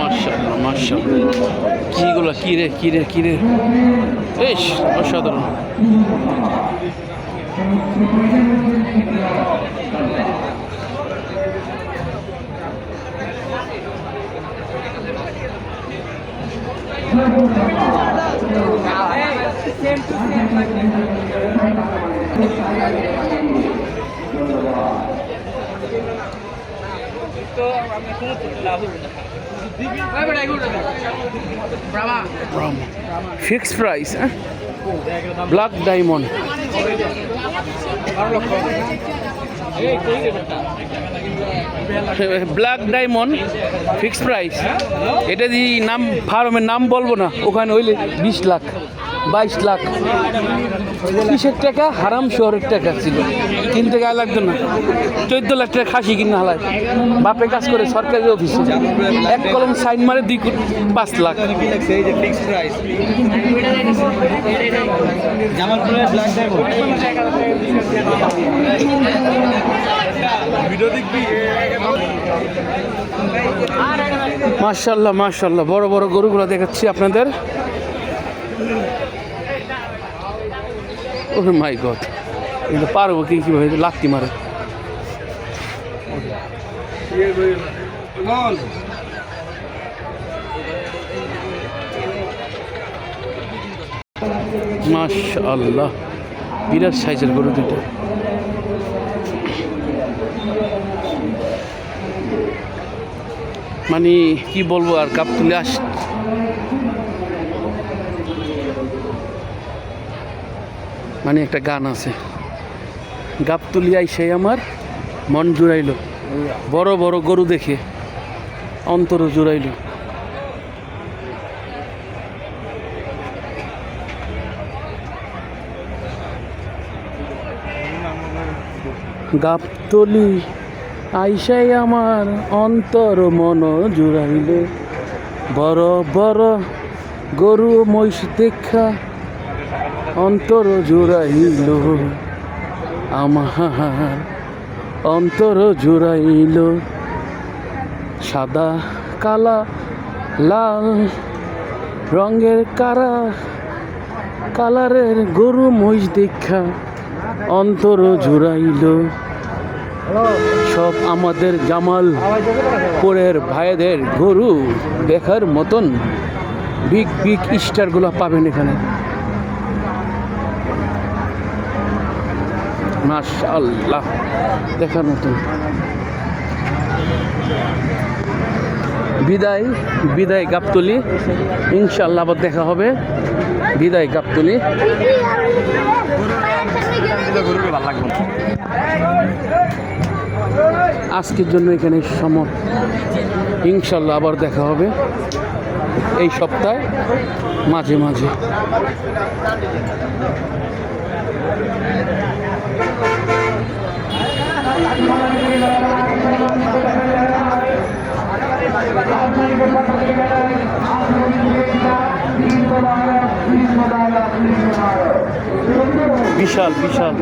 মাশাআল্লাহ মাশাআল্লাহ, কিগুলা কিরে বেশ অসাধারণ। Fixed price, black diamond black diamond fixed price. এটা যদি নাম ফার্মের নাম বলবো না, ওখানে হইলে 20 লাখ 22 লাখ। কিসের টাকা? হারাম শহরের টাকা ছিল, কিনতে গায়ে লাগতো না। 14 লাখ টাকা খাসি কিনা হালায়, বাপে কাজ করে সরকারি অফিসে, এক কলম সাইন মারে 5 লাখ। মাশাআল্লাহ মাশাআল্লাহ, বড় বড় গরুগুলো দেখাচ্ছি আপনাদের। ও মাই গড, কিন্তু পারবো কিভাবে লাত্তি মারে। মাশাআল্লাহ, বিরাট সাইজের গরু দুটো। মানে কি বলবো আর, কাপ তুলে মানে একটা গান আছে, গাপ তুলিয়াই সেই আমার মন জুড়াইল, বড় বড় গরু দেখে অন্তর জুড়াইল। গাপ তুলি আইসাই আমার অন্তর মন জুড়াইলে, বড় বড় গরু মহিষ দেখা অন্তর জুড়াইল, আমার অন্তর জুড়াইল। সাদা কালা লাল রঙের কালারের গরু মহিষ দেখা অন্তর জুড়াইল। সব আমাদের জামালপুরের ভাইদের গরু দেখার মতন বিগ বিগ স্টারগুলো পাবেন এখানে। মাশাআল্লাহ, দেখার মতন। বিদায় গাবতলী, ইনশাআল্লাহ আবার দেখা হবে। বিদায় গাবতলী। আজকের জন্য এখানে ইনশাআল্লাহ আবার দেখা হবে এই সপ্তাহে মাঝে মাঝে। বিশাল বিশাল